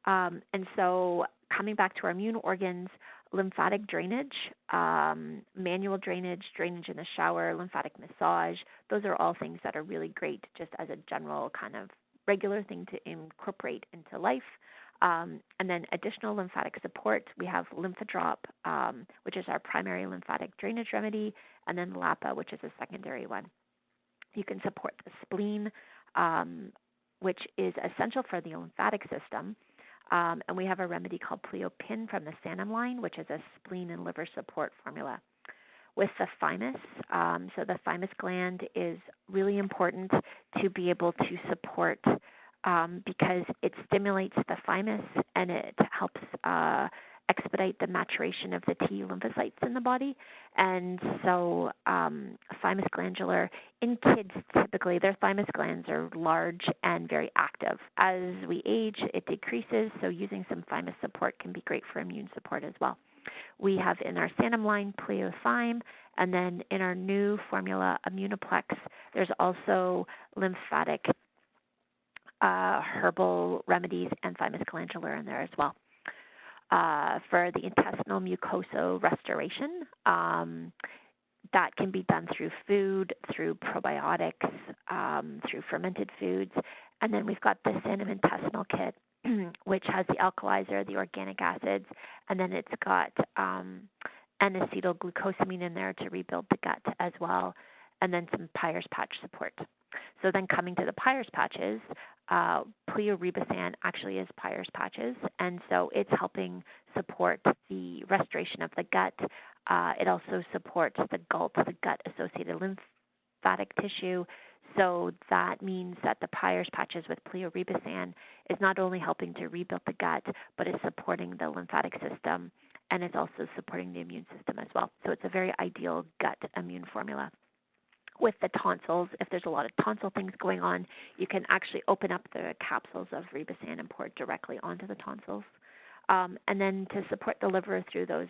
And so coming back to our immune organs, lymphatic drainage, manual drainage, drainage in the shower, lymphatic massage, those are all things that are really great just as a general kind of regular thing to incorporate into life. And then additional lymphatic support, we have Lymphodrop, which is our primary lymphatic drainage remedy, and then LAPA, which is a secondary one. You can support the spleen, which is essential for the lymphatic system. And we have a remedy called Pleopin from the Sanum line, which is a spleen and liver support formula. With the thymus, so the thymus gland is really important to be able to support because it stimulates the thymus and it helps expedite the maturation of the T lymphocytes in the body. And so thymus glandular, in kids typically, their thymus glands are large and very active. As we age, it decreases, so using some thymus support can be great for immune support as well. We have in our Sanum line Pleothyme, and then in our new formula Immunoplex, there's also lymphatic herbal remedies and thymus glandular in there as well. For the intestinal mucosal restoration, that can be done through food, through probiotics, through fermented foods. And then we've got the Sanum intestinal kit, which has the alkalizer, the organic acids, and then it's got N-acetylglucosamine in there to rebuild the gut as well, and then some Peyer's patch support. So then coming to the Peyer's patches, Pleoribasan actually is Peyer's patches, and so it's helping support the restoration of the gut. It also supports the GALT, the gut-associated lymphatic tissue. So that means that the Peyer's patches with Pleoribasan is not only helping to rebuild the gut, but it's supporting the lymphatic system, and it's also supporting the immune system as well. So it's a very ideal gut immune formula. With the tonsils, if there's a lot of tonsil things going on, you can actually open up the capsules of Ribasan and pour it directly onto the tonsils. And then to support the liver through those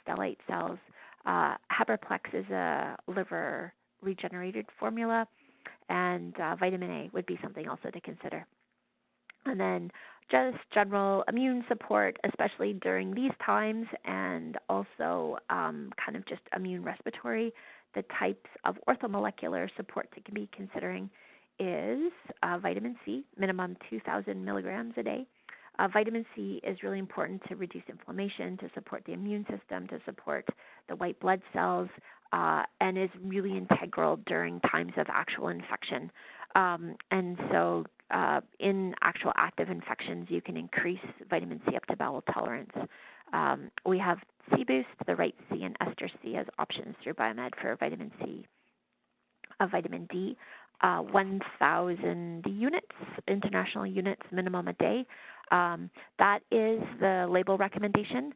stellate cells, Haberplex is a liver regenerated formula, and vitamin A would be something also to consider. And then just general immune support, especially during these times, and also kind of just immune respiratory. The types of orthomolecular support to be considering is vitamin C, minimum 2,000 milligrams a day. Vitamin C is really important to reduce inflammation, to support the immune system, to support the white blood cells, and is really integral during times of actual infection. And so in actual active infections, you can increase vitamin C up to bowel tolerance. We have C-Boost, the right C and ester C as options through Biomed for vitamin C. Vitamin D, 1,000 units, international units minimum a day. That is the label recommendation.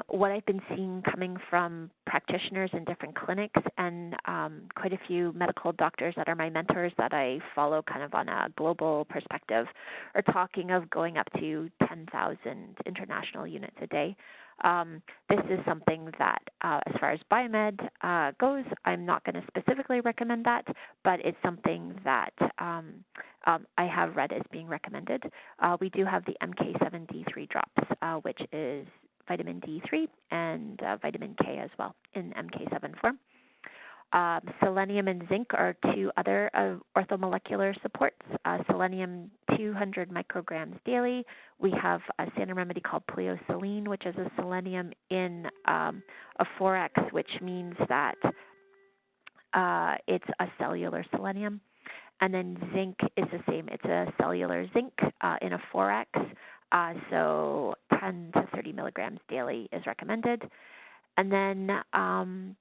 What I've been seeing coming from practitioners in different clinics and quite a few medical doctors that are my mentors that I follow kind of on a global perspective are talking of going up to 10,000 international units a day. This is something that, as far as Biomed goes, I'm not going to specifically recommend that, but it's something that I have read as being recommended. We do have the MK7D3 drops, which is vitamin D3 and vitamin K as well in MK7 form. Selenium and zinc are two other orthomolecular supports. Selenium 200 micrograms daily. We have a standard remedy called pleoselene, which is a selenium in a 4X, which means that it's a cellular selenium. And then zinc is the same. It's a cellular zinc in a 4X. So 10 to 30 milligrams daily is recommended. And then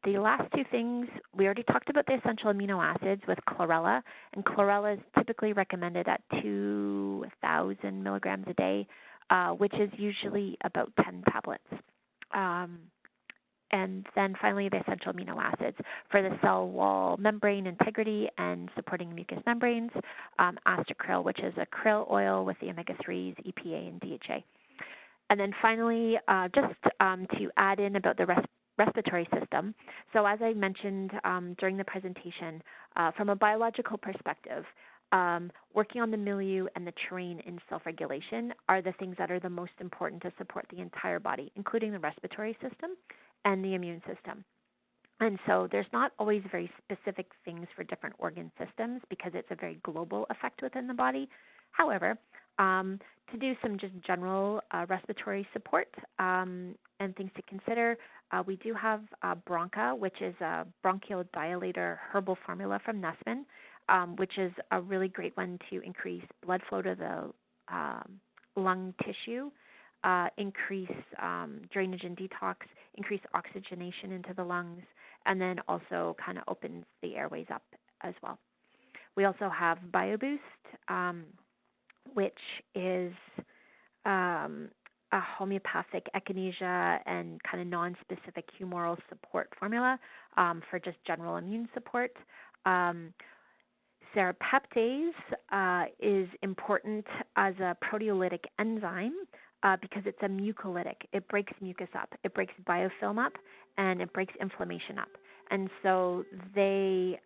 the last two things, we already talked about the essential amino acids with chlorella, and chlorella is typically recommended at 2,000 milligrams a day, which is usually about 10 tablets. And then finally, the essential amino acids for the cell wall membrane integrity and supporting mucous membranes, acetylkryl, which is a krill oil with the omega-3s, EPA, and DHA. And then finally, just to add in about the respiratory system. So as I mentioned during the presentation, from a biological perspective, working on the milieu and the terrain in self-regulation are the things that are the most important to support the entire body, including the respiratory system and the immune system. And so there's not always very specific things for different organ systems because it's a very global effect within the body. However, to do some just general respiratory support and things to consider, we do have Bronca, which is a bronchial dilator herbal formula from Nussman, which is a really great one to increase blood flow to the lung tissue, increase drainage and detox, increase oxygenation into the lungs, and then also kind of opens the airways up as well. We also have BioBoost, which is a homeopathic echinacea and kind of non-specific humoral support formula for just general immune support. Serrapeptase is important as a proteolytic enzyme because it's a mucolytic. It breaks mucus up, it breaks biofilm up, and it breaks inflammation up. And so they,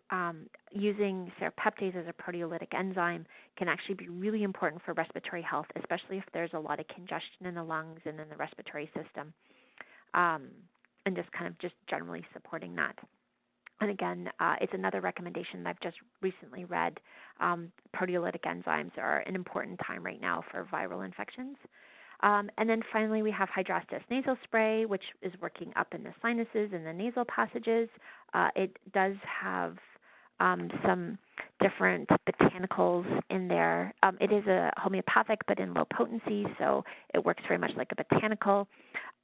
using serrapeptase as a proteolytic enzyme can actually be really important for respiratory health, especially if there's a lot of congestion in the lungs and in the respiratory system, and just kind of just generally supporting that. And again, it's another recommendation that I've just recently read. Proteolytic enzymes are an important time right now for viral infections. And then finally, we have Hydrastis nasal spray, which is working up in the sinuses and the nasal passages. It does have some different botanicals in there. It is a homeopathic, but in low potency, so it works very much like a botanical.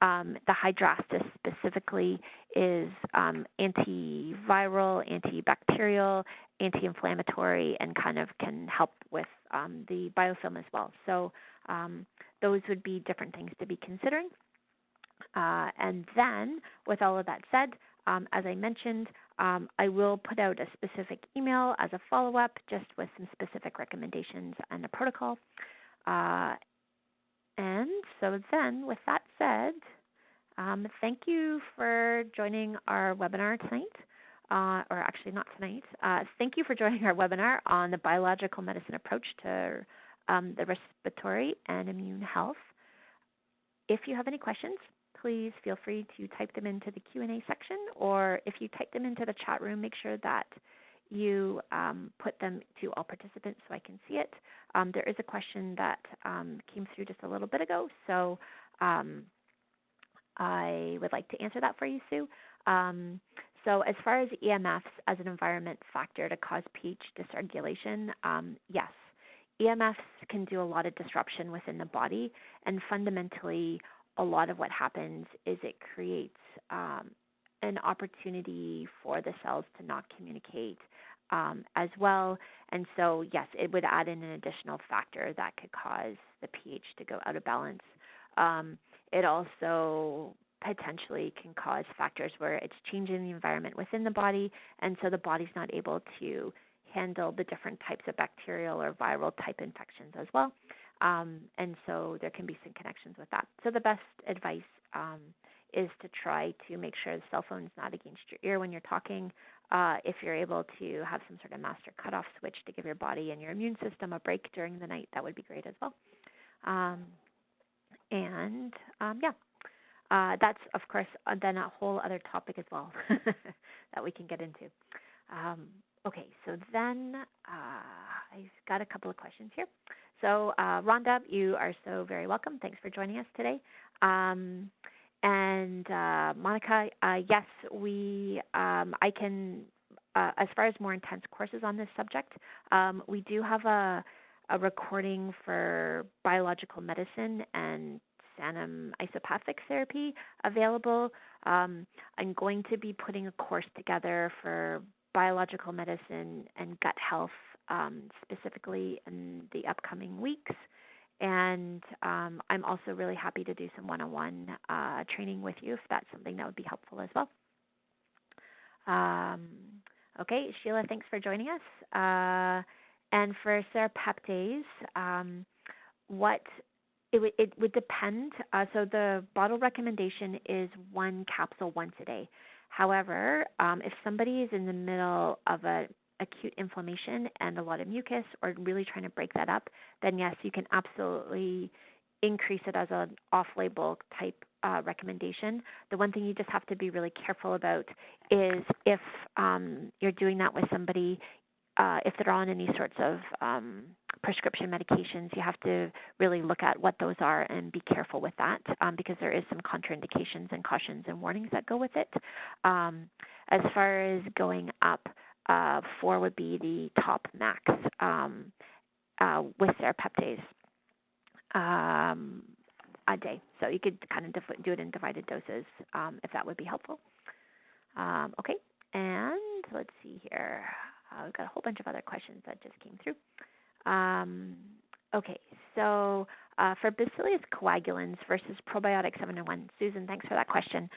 The Hydrastis specifically is antiviral, antibacterial, anti-inflammatory, and kind of can help with the biofilm as well. So those would be different things to be considering. And then, with all of that said, as I mentioned, I will put out a specific email as a follow-up just with some specific recommendations and a protocol. And so then, with that said, thank you for joining our webinar tonight, or actually not tonight. Thank you for joining our webinar on the biological medicine approach to the respiratory and immune health. If you have any questions, please feel free to type them into the Q&A section, or if you type them into the chat room, make sure that you put them to all participants so I can see it. There is a question that came through just a little bit ago, so I would like to answer that for you, Sue. So as far as EMFs as an environment factor to cause pH dysregulation, yes. EMFs can do a lot of disruption within the body, and fundamentally a lot of what happens is it creates an opportunity for the cells to not communicate as well. And so, yes, it would add in an additional factor that could cause the pH to go out of balance. It also potentially can cause factors where it's changing the environment within the body, and so the body's not able to handle the different types of bacterial or viral type infections as well. And so there can be some connections with that. So the best advice is to try to make sure the cell phone is not against your ear when you're talking. If you're able to have some sort of master cutoff switch to give your body and your immune system a break during the night, that would be great as well. That's, of course, then a whole other topic as well that we can get into. Um, okay, so then I've got a couple of questions here. So, Rhonda, you are so very welcome. Thanks for joining us today. Um, and Monica, yes, I can, as far as more intense courses on this subject, we do have a recording for biological medicine and Sanum isopathic therapy available. I'm going to be putting a course together for biological medicine and gut health specifically in the upcoming weeks. And I'm also really happy to do some one-on-one training with you if that's something that would be helpful as well. Okay, Sheila, thanks for joining us. And for serrapeptase, what it would depend. So the bottle recommendation is 1 capsule once a day. However, if somebody is in the middle of a acute inflammation and a lot of mucus or really trying to break that up, then yes, you can absolutely increase it as an off-label type recommendation. The one thing you just have to be really careful about is if you're doing that with somebody, if they're on any sorts of prescription medications, you have to really look at what those are and be careful with that because there is some contraindications and cautions and warnings that go with it. As far as going up, 4 would be the top max with serrapeptase a day. So you could kind of do it in divided doses if that would be helpful. Okay, and let's see here. We've got a whole bunch of other questions that just came through. Okay, so for Bacillus coagulans versus probiotic 7-in-1, Susan, thanks for that question.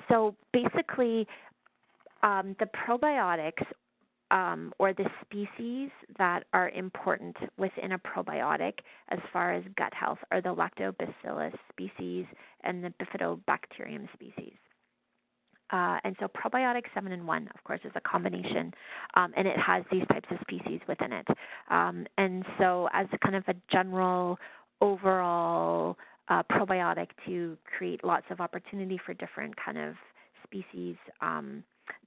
So basically, the probiotics or the species that are important within a probiotic as far as gut health are the lactobacillus species and the bifidobacterium species. And so probiotic 7-in-1, of course, is a combination, and it has these types of species within it. And so as a kind of a general overall probiotic to create lots of opportunity for different kind of species,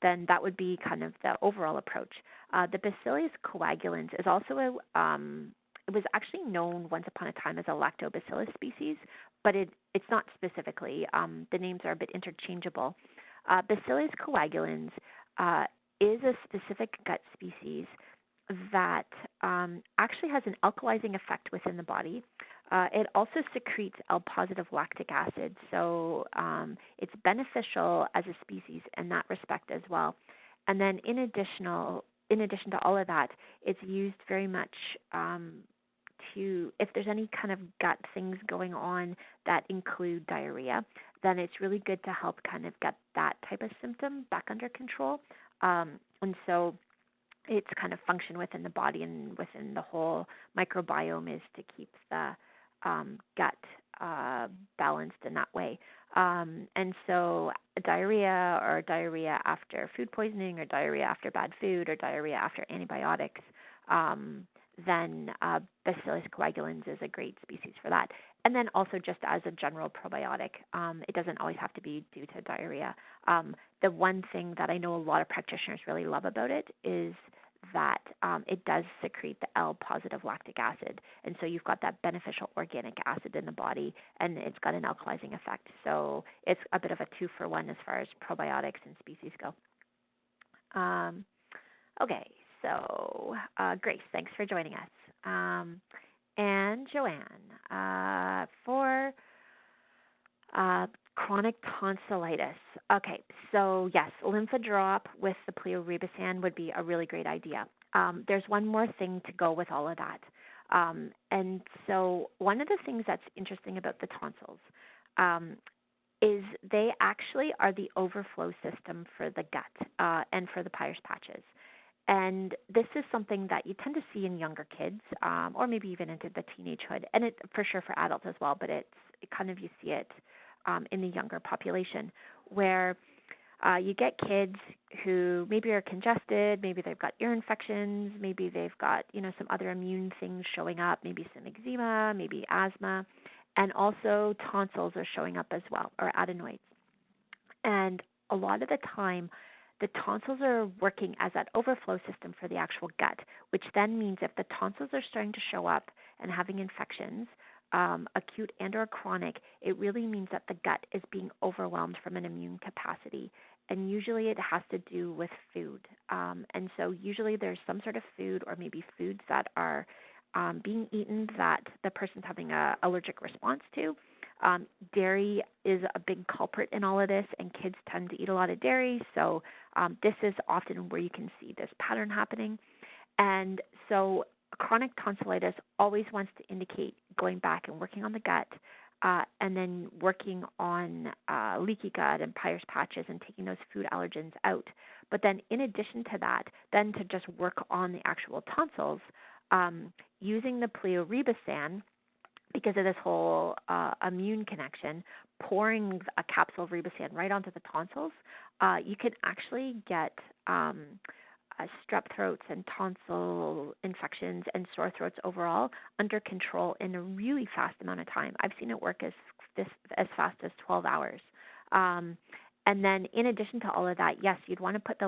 then that would be kind of the overall approach. The Bacillus coagulans is also it was actually known once upon a time as a lactobacillus species, but it's not specifically. The names are a bit interchangeable. Bacillus coagulans is a specific gut species that actually has an alkalizing effect within the body. It also secretes L-positive lactic acid, so it's beneficial as a species in that respect as well. And then in addition to all of that, it's used very much if there's any kind of gut things going on that include diarrhea, then it's really good to help kind of get that type of symptom back under control. And so its kind of function within the body and within the whole microbiome is to keep the gut balanced in that way. And so diarrhea or diarrhea after food poisoning or diarrhea after bad food or diarrhea after antibiotics, then Bacillus coagulans is a great species for that. And then also just as a general probiotic, it doesn't always have to be due to diarrhea. The one thing that I know a lot of practitioners really love about it is that it does secrete the L-positive lactic acid. And so you've got that beneficial organic acid in the body, and it's got an alkalizing effect. So it's a bit of a 2-for-1 as far as probiotics and species go. Okay. So, Grace, thanks for joining us. And Joanne, for chronic tonsillitis. Okay, so yes, Lymphodrop with the Pleorebisan would be a really great idea. There's one more thing to go with all of that. And so one of the things that's interesting about the tonsils is they actually are the overflow system for the gut and for the Peyer's patches. And this is something that you tend to see in younger kids, or maybe even into the teenagehood, and it for sure for adults as well. But it kind of you see it in the younger population, where you get kids who maybe are congested, maybe they've got ear infections, maybe they've got some other immune things showing up, maybe some eczema, maybe asthma, and also tonsils are showing up as well, or adenoids. And a lot of the time, the tonsils are working as that overflow system for the actual gut, which then means if the tonsils are starting to show up and having infections, acute and or chronic, it really means that the gut is being overwhelmed from an immune capacity. And usually it has to do with food. And so usually there's some sort of food or maybe foods that are being eaten that the person's having an allergic response to. Dairy is a big culprit in all of this, and kids tend to eat a lot of dairy. So this is often where you can see this pattern happening. And so chronic tonsillitis always wants to indicate going back and working on the gut, and then working on leaky gut and Peyer's patches and taking those food allergens out. But then in addition to that, then to just work on the actual tonsils, using the pleorebisan, because of this whole immune connection, pouring a capsule of Ribosan right onto the tonsils, you can actually get strep throats and tonsil infections and sore throats overall under control in a really fast amount of time. I've seen it work as fast as 12 hours. And then in addition to all of that, yes, you'd want to put the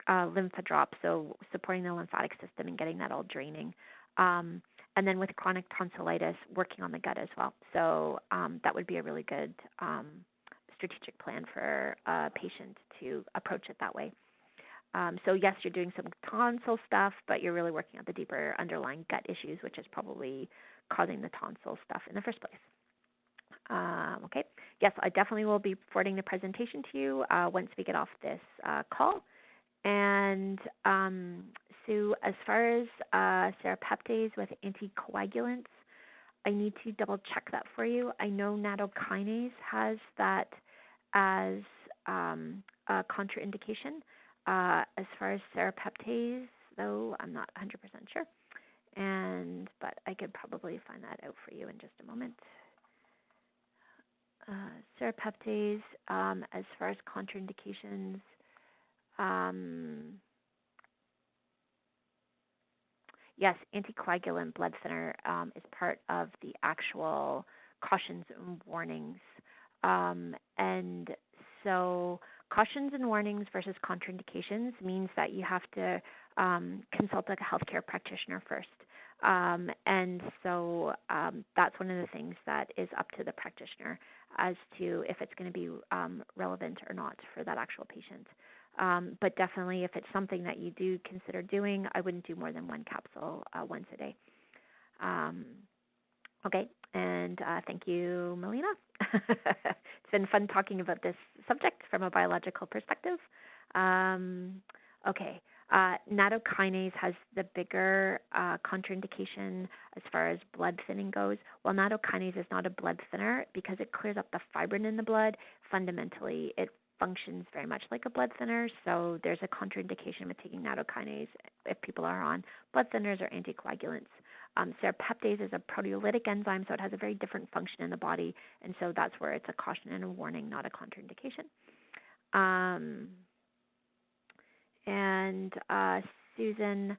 lymphodrop, so supporting the lymphatic system and getting that all draining. And then with chronic tonsillitis, working on the gut as well. So that would be a really good strategic plan for a patient to approach it that way. So yes, you're doing some tonsil stuff, but you're really working on the deeper underlying gut issues, which is probably causing the tonsil stuff in the first place. Okay. Yes, I definitely will be forwarding the presentation to you once we get off this call. And Sue, as far as serrapeptase with anticoagulants, I need to double check that for you. I know nattokinase has that as a contraindication. As far as serrapeptase, though, I'm not 100% sure. But I could probably find that out for you in just a moment. Serrapeptase, as far as contraindications, yes, anticoagulant blood thinner is part of the actual cautions and warnings. And so cautions and warnings versus contraindications means that you have to consult a healthcare practitioner first. And so that's one of the things that is up to the practitioner as to if it's going to be relevant or not for that actual patient. But definitely if it's something that you do consider doing, I wouldn't do more than one capsule once a day. Okay, and thank you, Melina. It's been fun talking about this subject from a biological perspective. Okay, nattokinase has the bigger contraindication as far as blood thinning goes. While nattokinase is not a blood thinner because it clears up the fibrin in the blood, fundamentally it functions very much like a blood thinner, so there's a contraindication with taking nattokinase if people are on blood thinners or anticoagulants. Serrapeptase is a proteolytic enzyme, so it has a very different function in the body, and so that's where it's a caution and a warning, not a contraindication. Susan,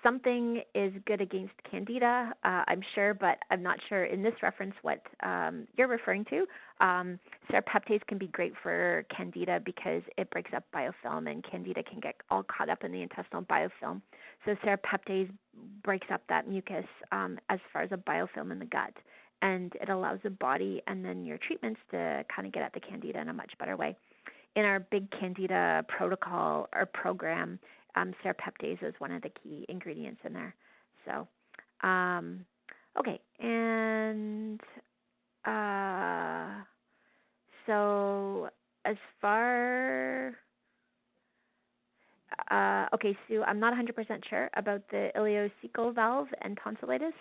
something is good against candida, I'm sure, but I'm not sure in this reference what you're referring to. Serrapeptase can be great for candida because it breaks up biofilm, and candida can get all caught up in the intestinal biofilm. So serrapeptase breaks up that mucus as far as a biofilm in the gut, and it allows the body and then your treatments to kind of get at the candida in a much better way. In our big candida protocol or program, serrapeptase is one of the key ingredients in there. So, okay, and so as far, okay, Sue, I'm not 100% sure about the ileocecal valve and tonsillitis.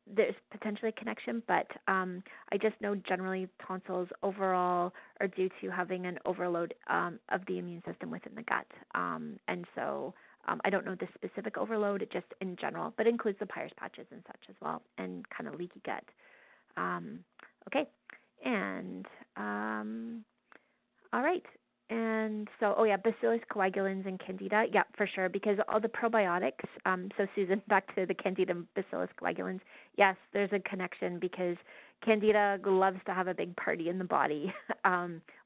There's potentially a connection, but I just know generally tonsils overall are due to having an overload of the immune system within the gut. And so I don't know the specific overload, just in general, but includes the Peyer's patches and such as well, and kind of leaky gut. Okay, and all right. And so, Bacillus coagulans and candida, yeah, for sure, because all the probiotics, so Susan, back to the candida and Bacillus coagulans, yes, there's a connection because Candida loves to have a big party in the body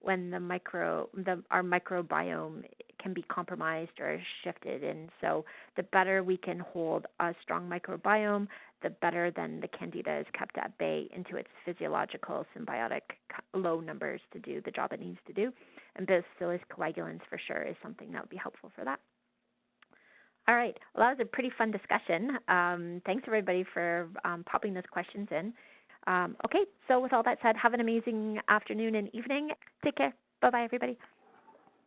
when our microbiome can be compromised or shifted. And so the better we can hold a strong microbiome, the better then the Candida is kept at bay into its physiological symbiotic low numbers to do the job it needs to do. And Bacillus coagulans for sure is something that would be helpful for that. All right. Well, that was a pretty fun discussion. Thanks, everybody, for popping those questions in. Okay, so with all that said, have an amazing afternoon and evening. Take care. Bye-bye, everybody.